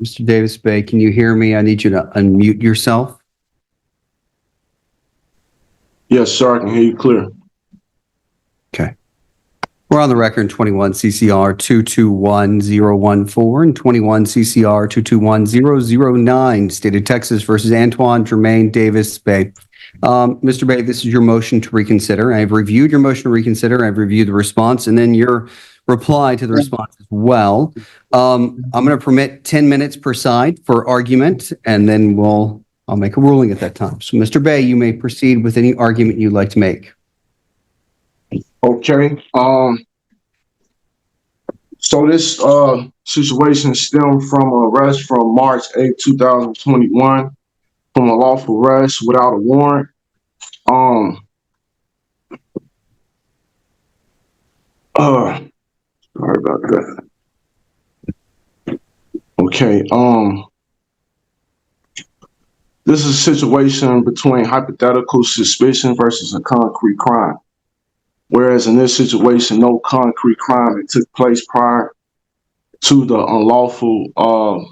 Mr. Davis Bay, can you hear me? I need you to unmute yourself. Yes, sir. I can hear you clear. Okay. We're on the record 21 CCR 221014 and 21 CCR 221009, State of Texas versus Antoine Jermaine Davis Bay. Mr. Bay, this is your motion to reconsider. I've reviewed your motion to reconsider. I've reviewed the response and then your reply to the response as well. I'm going to permit 10 minutes per side for argument, and then I'll make a ruling at that time. So, Mr. Bay, you may proceed with any argument you'd like to make. Okay. So this situation stemmed from an arrest from March 8, 2021, from a lawful arrest without a warrant. Sorry about that. Okay. This is a situation between hypothetical suspicion versus a concrete crime. Whereas in this situation, no concrete crime that took place prior to the unlawful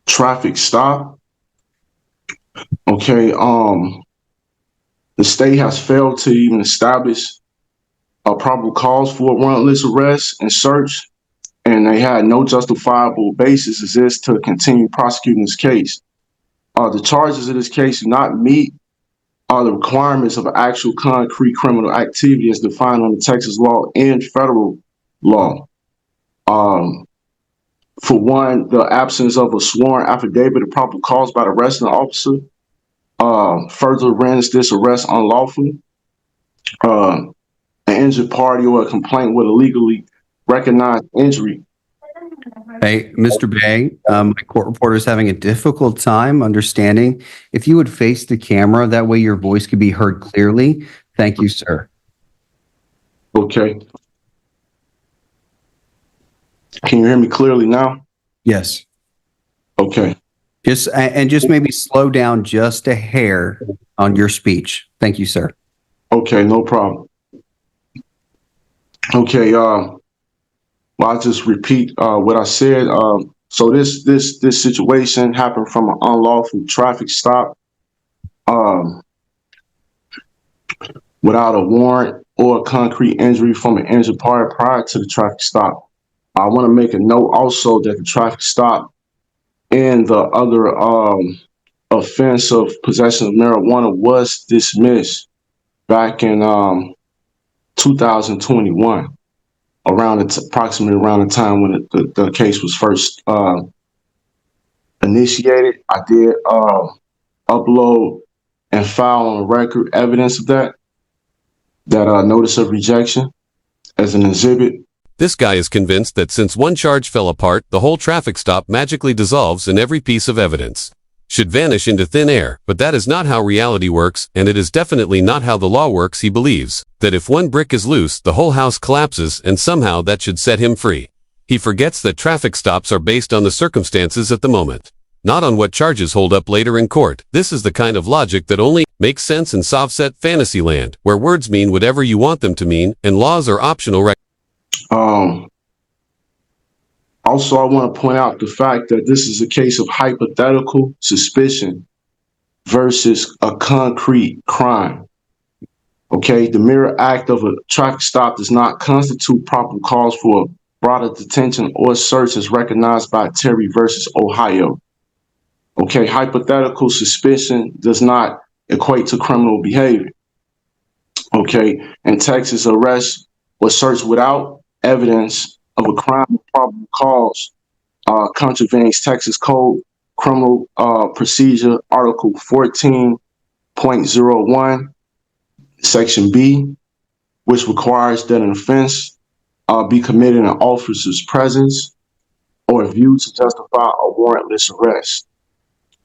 traffic stop. Okay, the state has failed to even establish a probable cause for a warrantless arrest and search, and they had no justifiable basis as this to continue prosecuting this case. The charges of this case do not meet the requirements of actual concrete criminal activity as defined under Texas law and federal law. For one, the absence of a sworn affidavit of probable cause by the arresting officer further renders this arrest unlawful. An injured party or a complaint with a legally recognized injury. Hey, Mr. Bay, my court reporter is having a difficult time understanding. If you would face the camera, that way your voice could be heard clearly. Thank you, sir. Okay. Can you hear me clearly now? Yes. Okay. Just maybe slow down just a hair on your speech. Thank you, sir. Okay, no problem. Okay, well, I'll just repeat what I said. So this situation happened from an unlawful traffic stop without a warrant or a concrete injury from an injured party prior to the traffic stop. I want to make a note also that the traffic stop and the other offense of possession of marijuana was dismissed back in 2021, approximately around the time when the case was first initiated. I did upload and file on record evidence of that notice of rejection as an exhibit. This guy is convinced that since one charge fell apart, the whole traffic stop magically dissolves and every piece of evidence should vanish into thin air, but that is not how reality works, and it is definitely not how the law works. He believes that if one brick is loose, the whole house collapses, and somehow that should set him free. He forgets that traffic stops are based on the circumstances at the moment, not on what charges hold up later in court. This is the kind of logic that only makes sense in soft-set fantasy land, where words mean whatever you want them to mean, and laws are optional. Also, I want to point out the fact that this is a case of hypothetical suspicion versus a concrete crime. Okay, the mere act of a traffic stop does not constitute probable cause for broader detention or search as recognized by Terry versus Ohio. Okay, hypothetical suspicion does not equate to criminal behavior. Okay, in Texas, arrest or search without evidence of a crime of probable cause contravenes Texas Code Criminal Procedure Article 14.01, Section B, which requires that an offense be committed in an officer's presence or viewed to justify a warrantless arrest.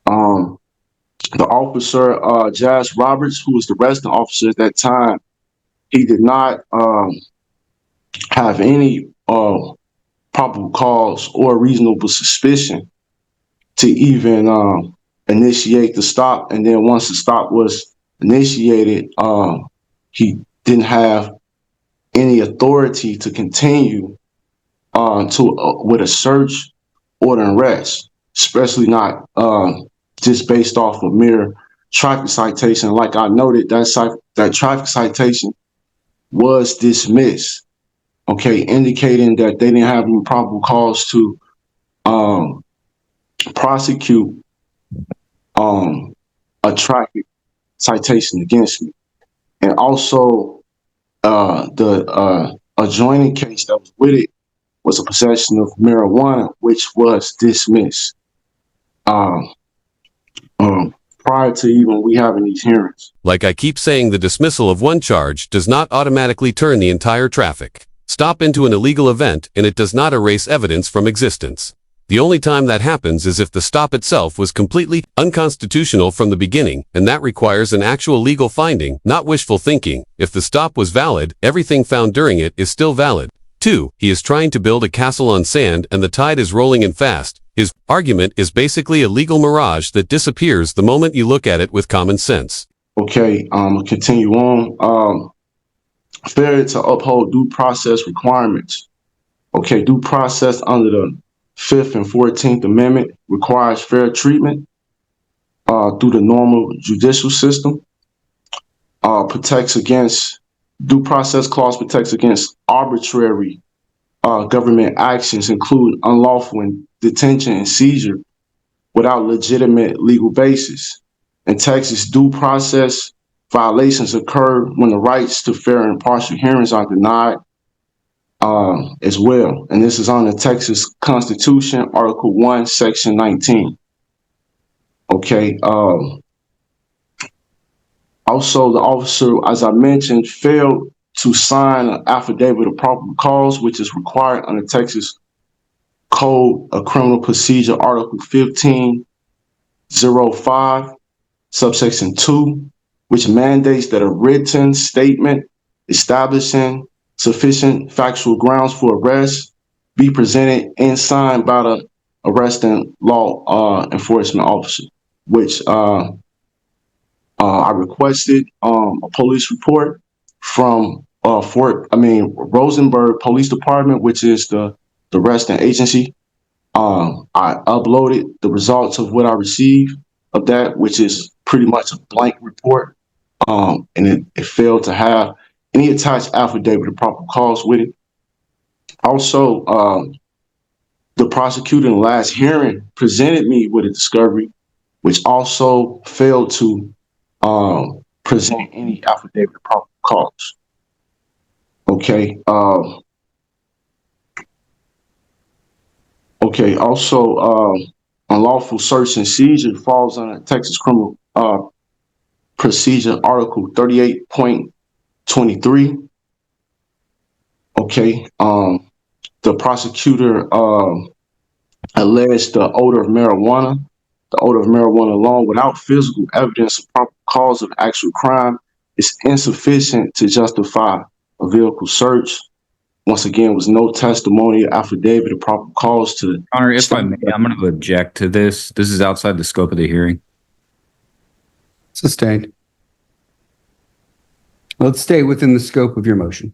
The officer, Jazz Roberts, who was the arresting officer at that time, he did not have any probable cause or reasonable suspicion to even initiate the stop. And then once the stop was initiated, he didn't have any authority to continue with a search order and arrest, especially not just based off a mere traffic citation. Like I noted, that traffic citation was dismissed, okay, indicating that they didn't have any probable cause to prosecute a traffic citation against me. And also, the adjoining case that was with it was a possession of marijuana, which was dismissed prior to even we having these hearings. Like I keep saying, the dismissal of one charge does not automatically turn the entire traffic stop into an illegal event, and it does not erase evidence from existence. The only time that happens is if the stop itself was completely unconstitutional from the beginning, and that requires an actual legal finding, not wishful thinking. If the stop was valid, everything found during it is still valid. 2. He is trying to build a castle on sand and the tide is rolling in fast. His argument is basically a legal mirage that disappears the moment you look at it with common sense. Okay, continue on. Failure to uphold due process requirements. Okay, due process under the 5th and 14th Amendment requires fair treatment through the normal judicial system. Due process clause protects against arbitrary government actions, including unlawful detention and seizure without legitimate legal basis. In Texas, due process violations occur when the rights to fair and impartial hearings are denied as well. And this is on the Texas Constitution, Article 1, Section 19. Okay. Also, the officer, as I mentioned, failed to sign an affidavit of probable cause, which is required under Texas Code of Criminal Procedure, Article 1505, subsection 2, which mandates that a written statement establishing sufficient factual grounds for arrest be presented and signed by the arresting law enforcement officer, which I requested a police report from Rosenberg Police Department, which is the arresting agency. I uploaded the results of what I received of that, which is pretty much a blank report, and it failed to have any attached affidavit of probable cause with it. Also, the prosecutor in the last hearing presented me with a discovery, which also failed to present any affidavit of probable cause. Okay. Okay. Also, unlawful search and seizure falls under Texas Criminal Procedure, Article 38.23. Okay. The prosecutor alleged the odor of marijuana. The odor of marijuana alone, without physical evidence of probable cause of actual crime, is insufficient to justify a vehicle search. Once again, was no testimony or affidavit of probable cause to. Honor, if I may, I'm going to object to this. This is outside the scope of the hearing. Sustained. Let's stay within the scope of your motion.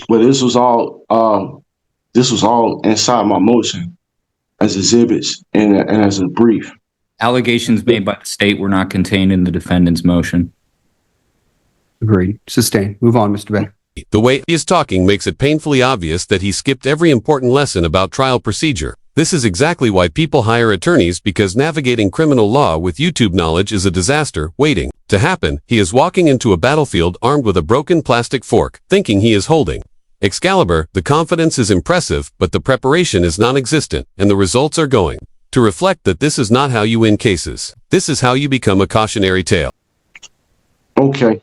Well, this was all inside my motion as exhibits and as a brief. Allegations made by the state were not contained in the defendant's motion. Agreed. Sustained. Move on, Mr. Beck. The way he is talking makes it painfully obvious that he skipped every important lesson about trial procedure. This is exactly why people hire attorneys, because navigating criminal law with YouTube knowledge is a disaster waiting to happen. He is walking into a battlefield armed with a broken plastic fork, thinking he is holding Excalibur. The confidence is impressive, but the preparation is non-existent, and the results are going to reflect that this is not how you win cases. This is how you become a cautionary tale. Okay.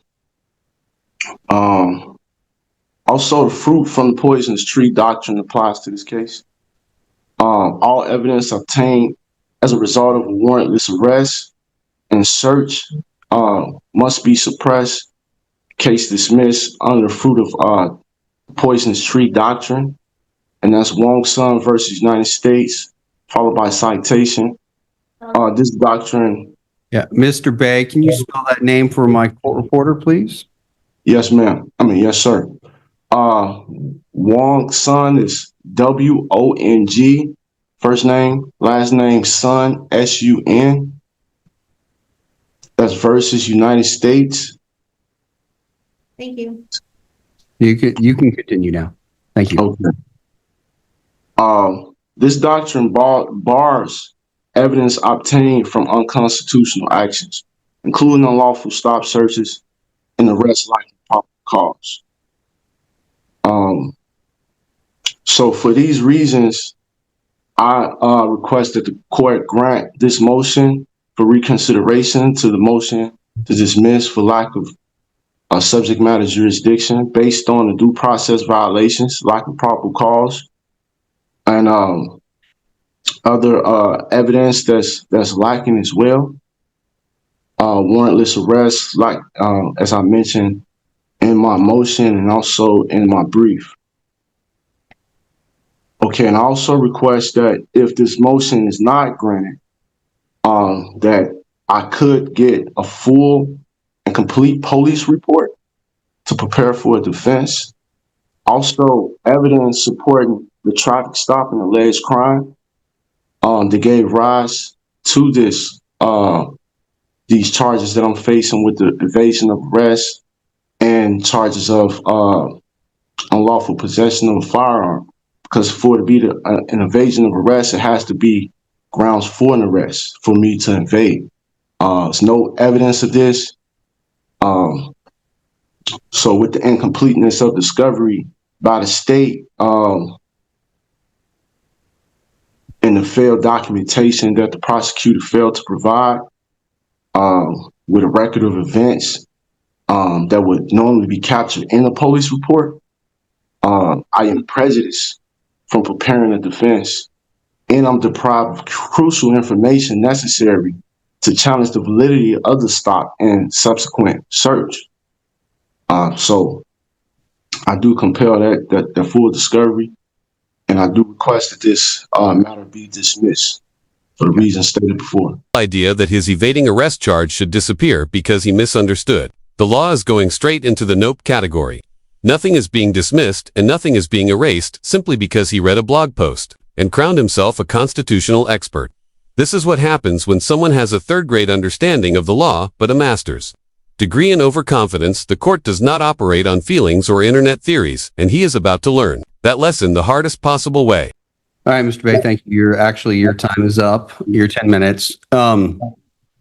Also, the fruit from the poisonous tree doctrine applies to this case. All evidence obtained as a result of a warrantless arrest and search must be suppressed. Case dismissed under the fruit of poisonous tree doctrine, and that's Wong-Sun versus United States, followed by citation. This doctrine. Yeah, Mr. Bay, can you spell that name for my court reporter, please? Yes, ma'am. Yes, sir. Wong-Sun is WONG-SUN. first name, last name, Sun, S-U-N. That's versus United States. Thank you. You can continue now. Thank you. Okay. This doctrine bars evidence obtained from unconstitutional actions, including unlawful stop searches and arrests like probable cause. So for these reasons, I request that the court grant this motion for reconsideration to the motion to dismiss for lack of subject matter jurisdiction based on the due process violations, lack of probable cause, and other evidence that's lacking as well. Warrantless arrests, like as I mentioned in my motion and also in my brief. Okay, and I also request that if this motion is not granted, that I could get a full and complete police report to prepare for a defense. Also, evidence supporting the traffic stop and alleged crime that gave rise to this these charges that I'm facing with the evasion of arrest and charges of unlawful possession of a firearm. Because for it to be an evasion of arrest, it has to be grounds for an arrest for me to invade. There's no evidence of this. So with the incompleteness of discovery by the state and the failed documentation that the prosecutor failed to provide with a record of events that would normally be captured in a police report, I am prejudiced from preparing a defense, and I'm deprived of crucial information necessary to challenge the validity of the stop and subsequent search. So I do compel that full discovery, and I do request that this matter be dismissed for the reasons stated before. Idea that his evading arrest charge should disappear because he misunderstood. The law is going straight into the nope category. Nothing is being dismissed and nothing is being erased simply because he read a blog post and crowned himself a constitutional expert. This is what happens when someone has a third-grade understanding of the law but a master's degree in overconfidence. The court does not operate on feelings or internet theories, and he is about to learn that lesson the hardest possible way. All right, Mr. Bay, thank you. Your time is up. Your 10 minutes.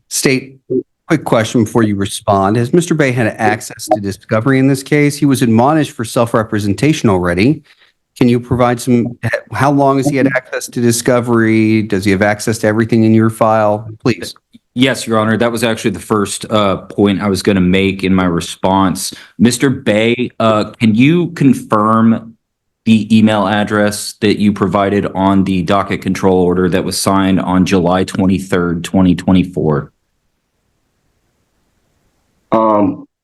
State, quick question before you respond. Has Mr. Bay had access to discovery in this case? He was admonished for self-representation already. Can you provide how long has he had access to discovery? Does he have access to everything in your file? Please. Yes, Your Honor. That was actually the first point I was going to make in my response. Mr. Bay, can you confirm the email address that you provided on the docket control order that was signed on July 23rd, 2024?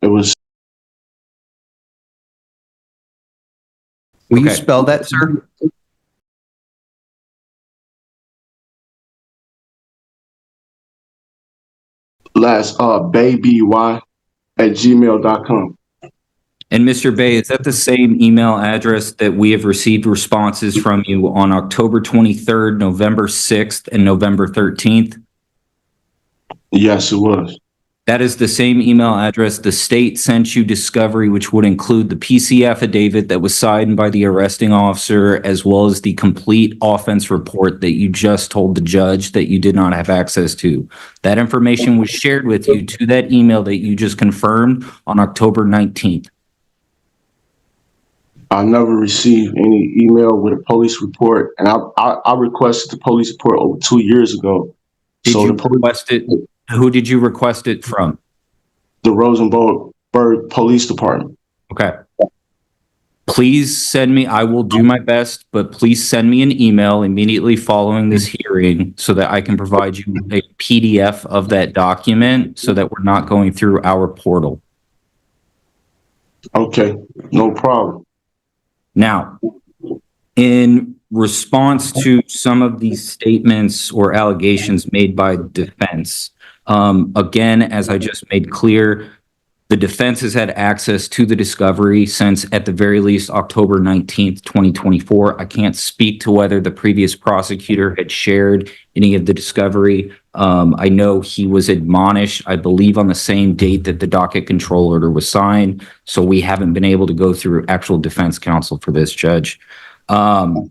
It was. Will you Okay. spell that, sir? Last baby@gmail.com. And Mr. Bay, is that the same email address that we have received responses from you on October 23rd, November 6th, and November 13th? Yes, it was. That is the same email address the state sent you discovery, which would include the PC affidavit that was signed by the arresting officer, as well as the complete offense report that you just told the judge that you did not have access to. That information was shared with you to that email that you just confirmed on October 19th. I never received any email with a police report, and I requested the police report over 2 years ago. Did you request it? Who did you request it from? The Rosenberg Police Department. Okay. Please send me, I will do my best, but please send me an email immediately following this hearing so that I can provide you a PDF of that document so that we're not going through our portal. Okay, no problem. Now, in response to some of these statements or allegations made by the defense, again, as I just made clear, The defense has had access to the discovery since, at the very least, October 19th, 2024. I can't speak to whether the previous prosecutor had shared any of the discovery. I know he was admonished, I believe, on the same date that the docket control order was signed. So we haven't been able to go through actual defense counsel for this, Judge. Again,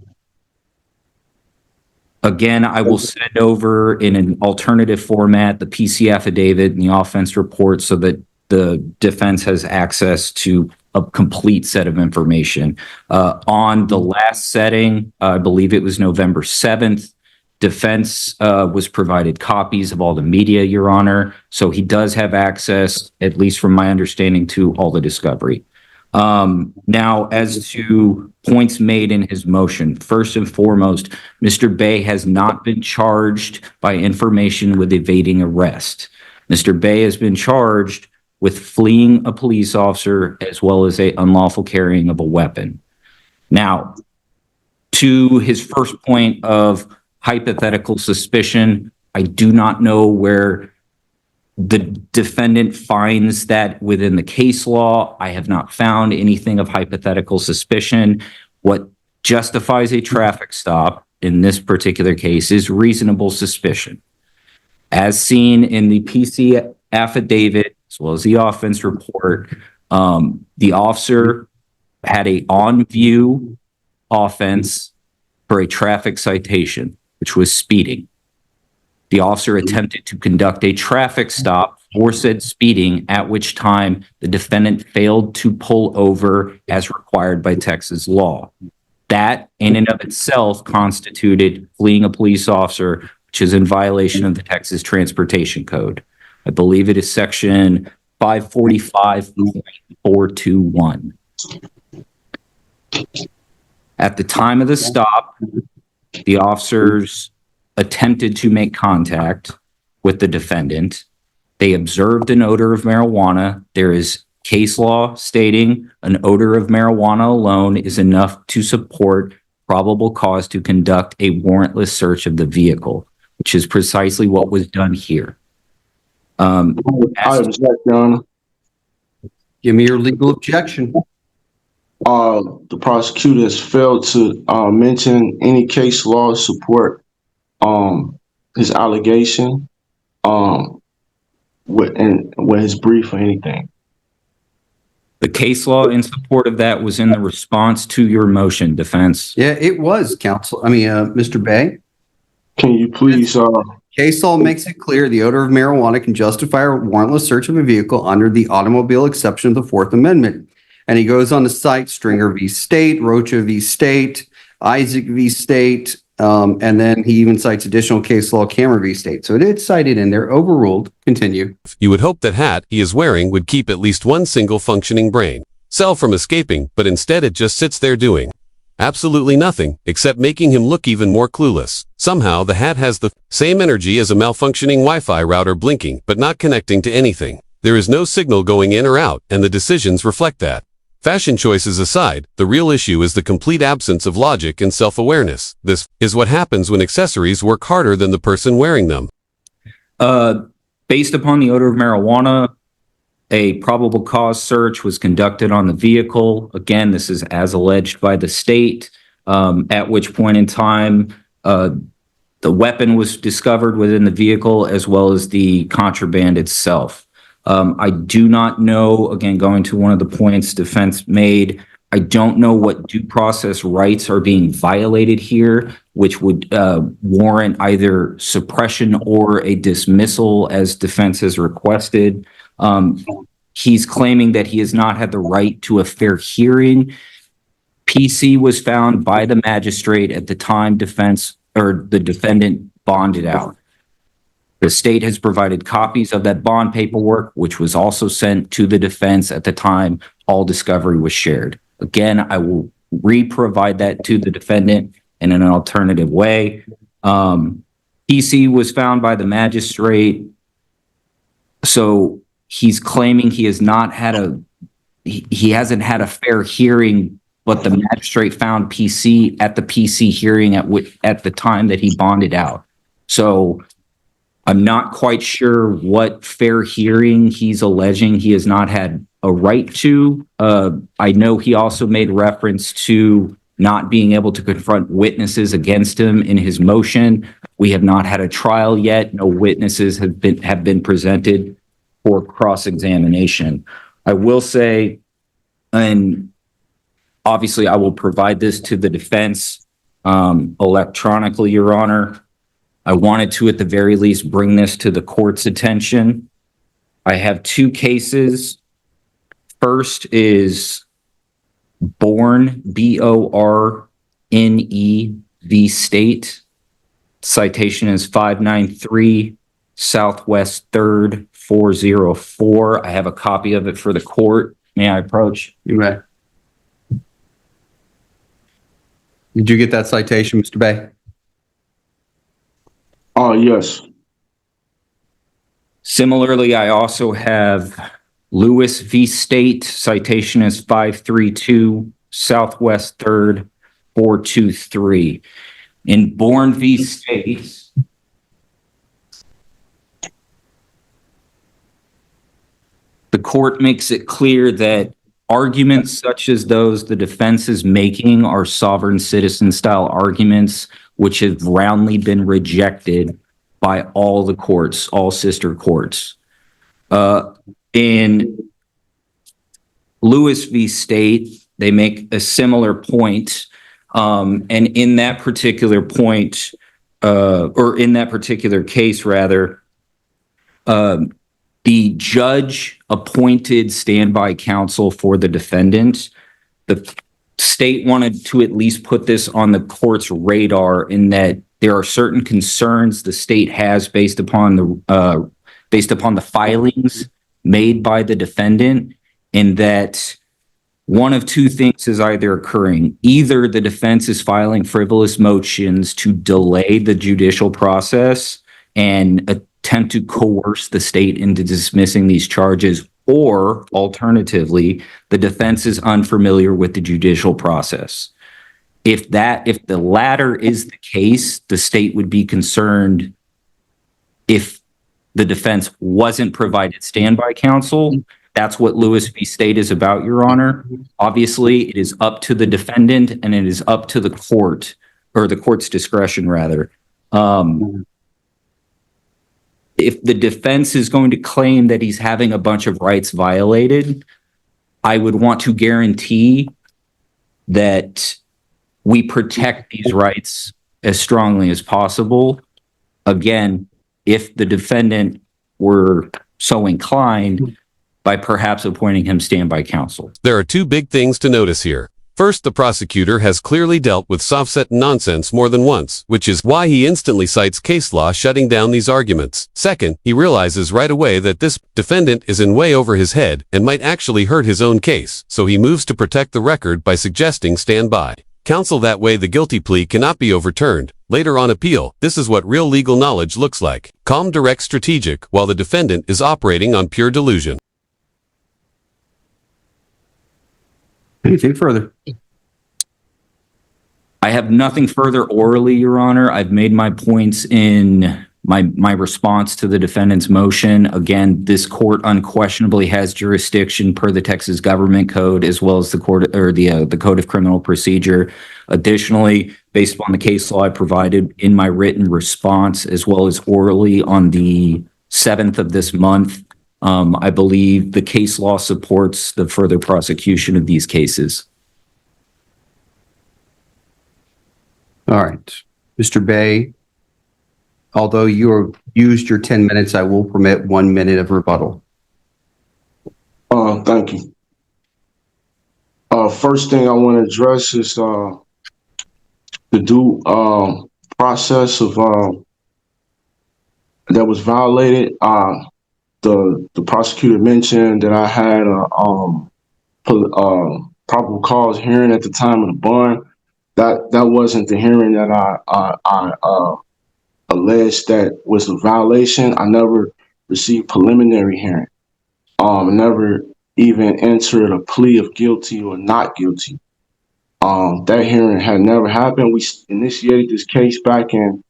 I will send over in an alternative format the PC affidavit and the offense report so that the defense has access to a complete set of information. On the last setting, I believe it was November 7th, defense was provided copies of all the media, Your Honor. So he does have access, at least from my understanding, to all the discovery. Now, as to points made in his motion, first and foremost, Mr. Bay has not been charged by information with evading arrest. Mr. Bay has been charged with fleeing a police officer as well as a unlawful carrying of a weapon. Now, to his first point of hypothetical suspicion, I do not know where the defendant finds that within the case law. I have not found anything of hypothetical suspicion. What justifies a traffic stop in this particular case is reasonable suspicion. As seen in the PC affidavit, as well as the offense report, the officer had a on-view offense for a traffic citation, which was speeding. The officer attempted to conduct a traffic stop for said speeding, at which time the defendant failed to pull over as required by Texas law. That, in and of itself, constituted fleeing a police officer, which is in violation of the Texas Transportation Code. I believe it is section 545.421. At the time of the stop, the officers attempted to make contact with the defendant. They observed an odor of marijuana. There is case law stating an odor of marijuana alone is enough to support probable cause to conduct a warrantless search of the vehicle, which is precisely what was done here. I object, Your Honor. Give me your legal objection. The prosecutor has failed to mention any case law support his allegation with his brief or anything. The case law in support of that was in the response to your motion, defense. Yeah, it was, Mr. Bay. Can you please Case law makes it clear the odor of marijuana can justify a warrantless search of a vehicle under the automobile exception of the Fourth Amendment. And he goes on to cite Stringer v. State, Rocha v. State, Isaac v. State, and then he even cites additional case law, Cameron v. State. So it is cited in there, overruled. Continue. You would hope that hat he is wearing would keep at least one single functioning brain cell from escaping, but instead it just sits there doing absolutely nothing, except making him look even more clueless. Somehow the hat has the same energy as a malfunctioning Wi-Fi router blinking, but not connecting to anything. There is no signal going in or out, and the decisions reflect that. Fashion choices aside, the real issue is the complete absence of logic and self-awareness. This is what happens when accessories work harder than the person wearing them. Based upon the odor of marijuana, a probable cause search was conducted on the vehicle. Again, this is as alleged by the state, at which point in time the weapon was discovered within the vehicle as well as the contraband itself. I do not know, again, going to one of the points defense made, I don't know what due process rights are being violated here, which would warrant either suppression or a dismissal as defense has requested. He's claiming that he has not had the right to a fair hearing. PC was found by the magistrate at the time the defendant bonded out. The state has provided copies of that bond paperwork, which was also sent to the defense at the time all discovery was shared. Again, I will re-provide that to the defendant in an alternative way. PC was found by the magistrate. So he's claiming he has not had he hasn't had a fair hearing, but the magistrate found PC at the PC hearing at the time that he bonded out. So I'm not quite sure what fair hearing he's alleging he has not had a right to. I know he also made reference to not being able to confront witnesses against him in his motion. We have not had a trial yet. No witnesses have been presented for cross-examination. I will say, and obviously I will provide this to the defense electronically, Your Honor. I wanted to, at the very least, bring this to the court's attention. I have two cases. First is Born, B-O-R-N-E, v. State. Citation is 593 Southwest 3rd 404. I have a copy of it for the court. May I approach? You may. Did you get that citation, Mr. Bay? Yes. Similarly, I also have Lewis v. State. Citation is 532 Southwest 3rd 423. In Born v. State, the court makes it clear that arguments such as those the defense is making are sovereign citizen style arguments, which have roundly been rejected by all the courts, all sister courts. In Lewis v. State, they make a similar point. And in that particular point, or in that particular case, rather, the judge appointed standby counsel for the defendant. The state wanted to at least put this on the court's radar in that there are certain concerns the state has based upon the filings made by the defendant, in that one of two things is either occurring. Either the defense is filing frivolous motions to delay the judicial process and attempt to coerce the state into dismissing these charges, or alternatively, the defense is unfamiliar with the judicial process. If the latter is the case, the state would be concerned if the defense wasn't provided standby counsel. That's what Lewis v. State is about, Your Honor. Obviously, it is up to the defendant and it is up to the court, or the court's discretion, rather. If the defense is going to claim that he's having a bunch of rights violated, I would want to guarantee that we protect these rights as strongly as possible. Again, if the defendant were so inclined, by perhaps appointing him standby counsel. There are two big things to notice here. First, the prosecutor has clearly dealt with soft-set nonsense more than once, which is why he instantly cites case law shutting down these arguments. Second, he realizes right away that this defendant is in way over his head and might actually hurt his own case, so he moves to protect the record by suggesting standby counsel. That way the guilty plea cannot be overturned. Later on appeal, this is what real legal knowledge looks like. Calm, direct, strategic, while the defendant is operating on pure delusion. Anything further? I have nothing further orally, Your Honor. I've made my points in my response to the defendant's motion. Again, this court unquestionably has jurisdiction per the Texas Government Code, as well as the court, or the Code of Criminal Procedure. Additionally, based upon the case law I provided in my written response, as well as orally on the 7th of this month, I believe the case law supports the further prosecution of these cases. All right. Mr. Bay, although you have used your 10 minutes, I will permit 1 minute of rebuttal. Thank you. First thing I want to address is the due process of that was violated. The prosecutor mentioned that I had a probable cause hearing at the time of the bond. That wasn't the hearing that I alleged that was a violation. I never received preliminary hearing. Never even entered a plea of guilty or not guilty. That hearing had never happened. We initiated this case back in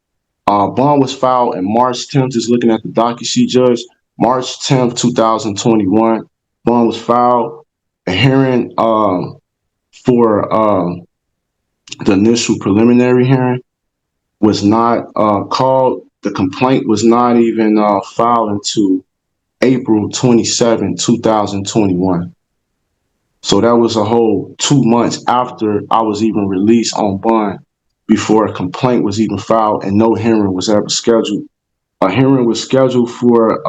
Bond was filed on March 10th, just looking at the docket sheet, Judge. March 10th, 2021. Bond was filed. A hearing for the initial preliminary hearing was not called. The complaint was not even filed until April 27, 2021. So that was a whole 2 months after I was even released on bond before a complaint was even filed and no hearing was ever scheduled. A hearing was scheduled for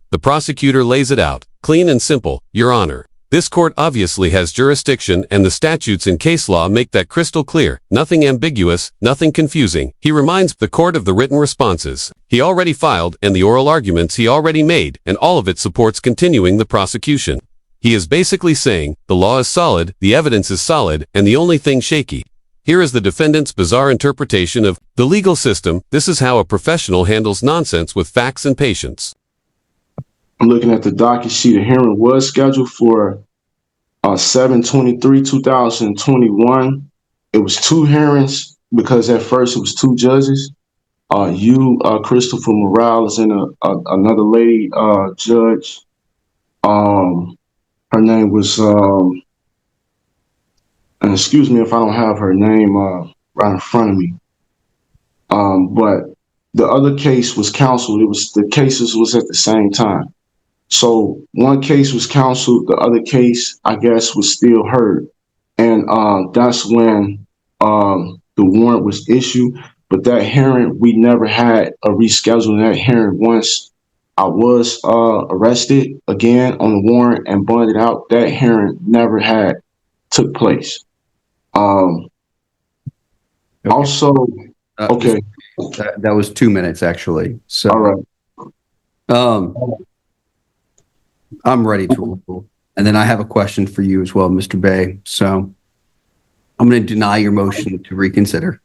The prosecutor lays it out, clean and simple, Your Honor. This court obviously has jurisdiction and the statutes and case law make that crystal clear, nothing ambiguous, nothing confusing. He reminds the court of the written responses he already filed and the oral arguments he already made, and all of it supports continuing the prosecution. He is basically saying, the law is solid, the evidence is solid, and the only thing shaky. Here is the defendant's bizarre interpretation of the legal system. This is how a professional handles nonsense with facts and patience. I'm looking at the docket sheet. A hearing was scheduled for 7/23/2021. It was 2 hearings because at first it was 2 judges. Christopher Morales and another lady judge. Her name was, and excuse me if I don't have her name right in front of me. But the other case was counseled. The cases was at the same time. So one case was counseled, the other case, I guess, was still heard. And that's when the warrant was issued. But that hearing, we never had a rescheduling that hearing. Once I was arrested again on the warrant and bonded out, that hearing never had took place. Also, okay. That was 2 minutes, actually. So, All right. I'm ready to rule. And then I have a question for you as well, Mr. Bay. So I'm going to deny your motion to reconsider.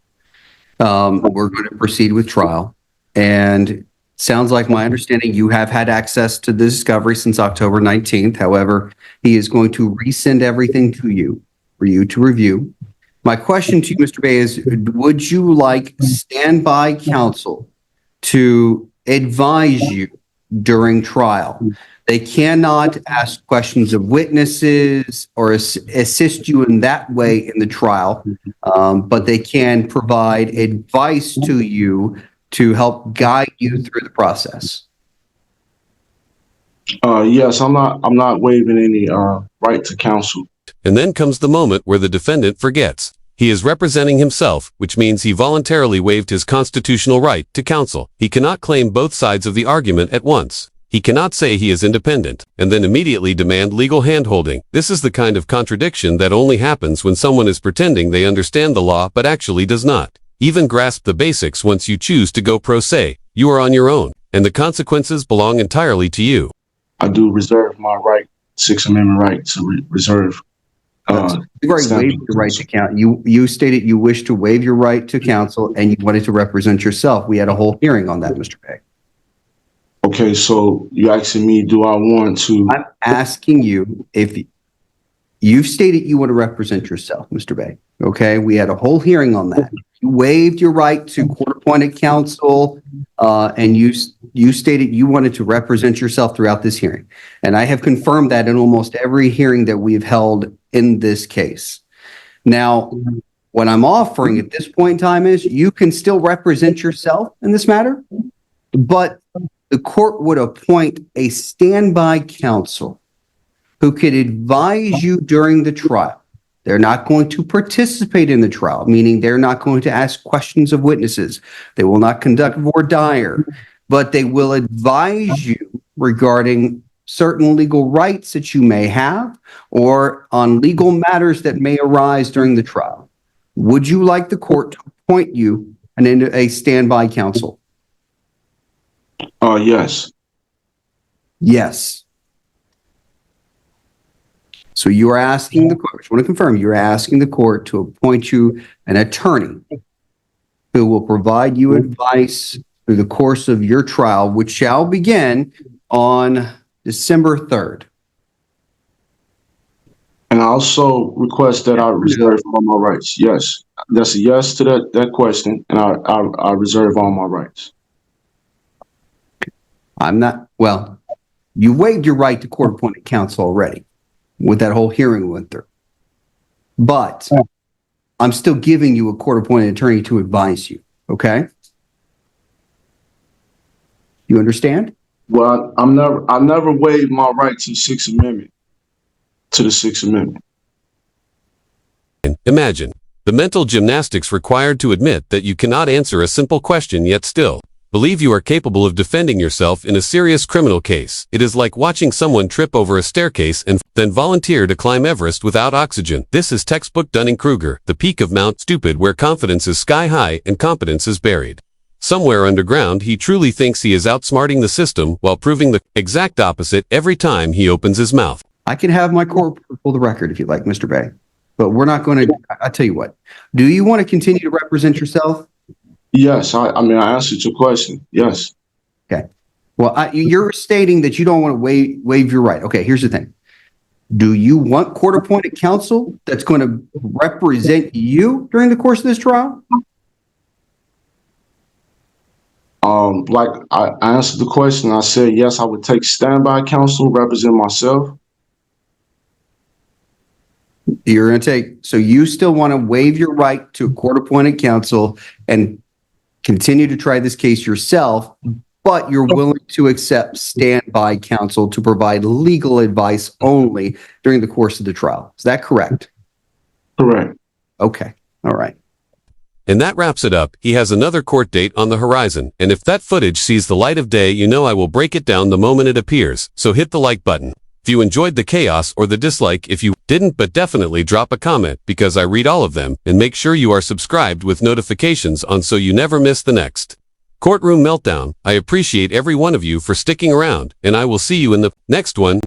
We're going to proceed with trial. And sounds like my understanding, you have had access to the discovery since October 19th. However, he is going to resend everything to you for you to review. My question to you, Mr. Bay, is would you like standby counsel to advise you during trial? They cannot ask questions of witnesses or assist you in that way in the trial, but they can provide advice to you to help guide you through the process. Yes, I'm not waiving any right to counsel. And then comes the moment where the defendant forgets. He is representing himself, which means he voluntarily waived his constitutional right to counsel. He cannot claim both sides of the argument at once. He cannot say he is independent, and then immediately demand legal handholding. This is the kind of contradiction that only happens when someone is pretending they understand the law but actually does not even grasp the basics. Once you choose to go pro se, you are on your own, and the consequences belong entirely to you. I do reserve my right, Sixth Amendment right to reserve. You've already waived your right to counsel. You stated you wish to waive your right to counsel and you wanted to represent yourself. We had a whole hearing on that, Mr. Bay. Okay, so you're asking me, do I want to? I'm asking you if you've stated you want to represent yourself, Mr. Bay. Okay, we had a whole hearing on that. You waived your right to court-appointed counsel, and you stated you wanted to represent yourself throughout this hearing. And I have confirmed that in almost every hearing that we've held in this case. Now, what I'm offering at this point in time is you can still represent yourself in this matter, but the court would appoint a standby counsel who could advise you during the trial. They're not going to participate in the trial, meaning they're not going to ask questions of witnesses. They will not conduct voir dire, but they will advise you regarding certain legal rights that you may have or on legal matters that may arise during the trial. Would you like the court to appoint you a standby counsel? Yes. Yes. So you are asking the court, I just want to confirm, you're asking the court to appoint you an attorney who will provide you advice through the course of your trial, which shall begin on December 3rd. And I also request that I reserve all my rights. Yes. that's a yes to that question, and I reserve all my rights. I'm not, well, you waived your right to court-appointed counsel already with that whole hearing we went through. But I'm still giving you a court-appointed attorney to advise you, okay? You understand? Well, I never waived my right to the Sixth Amendment. Imagine the mental gymnastics required to admit that you cannot answer a simple question yet still believe you are capable of defending yourself in a serious criminal case. It is like watching someone trip over a staircase and then volunteer to climb Everest without oxygen. This is textbook Dunning-Kruger, the peak of Mount Stupid, where confidence is sky high and competence is buried. Somewhere underground, he truly thinks he is outsmarting the system while proving the exact opposite every time he opens his mouth. I can have my court pull the record if you like, Mr. Bay. But we're not going to, I'll tell you what. Do you want to continue to represent yourself? Yes, I answered your question. Yes. Okay. Well, you're stating that you don't want to waive your right. Okay, here's the thing. Do you want court-appointed counsel that's going to represent you during the course of this trial? Like I answered the question. I said, yes, I would take standby counsel, represent myself. You're going to take, so you still want to waive your right to court-appointed counsel and continue to try this case yourself, but you're willing to accept standby counsel to provide legal advice only during the course of the trial. Is that correct? Correct. Okay. All right. And that wraps it up. He has another court date on the horizon, and if that footage sees the light of day, you know I will break it down the moment it appears, so hit the like button. If you enjoyed the chaos, or the dislike if you didn't, but definitely drop a comment because I read all of them, and make sure you are subscribed with notifications on so you never miss the next Courtroom Meltdown. I appreciate every one of you for sticking around, and I will see you in the next one.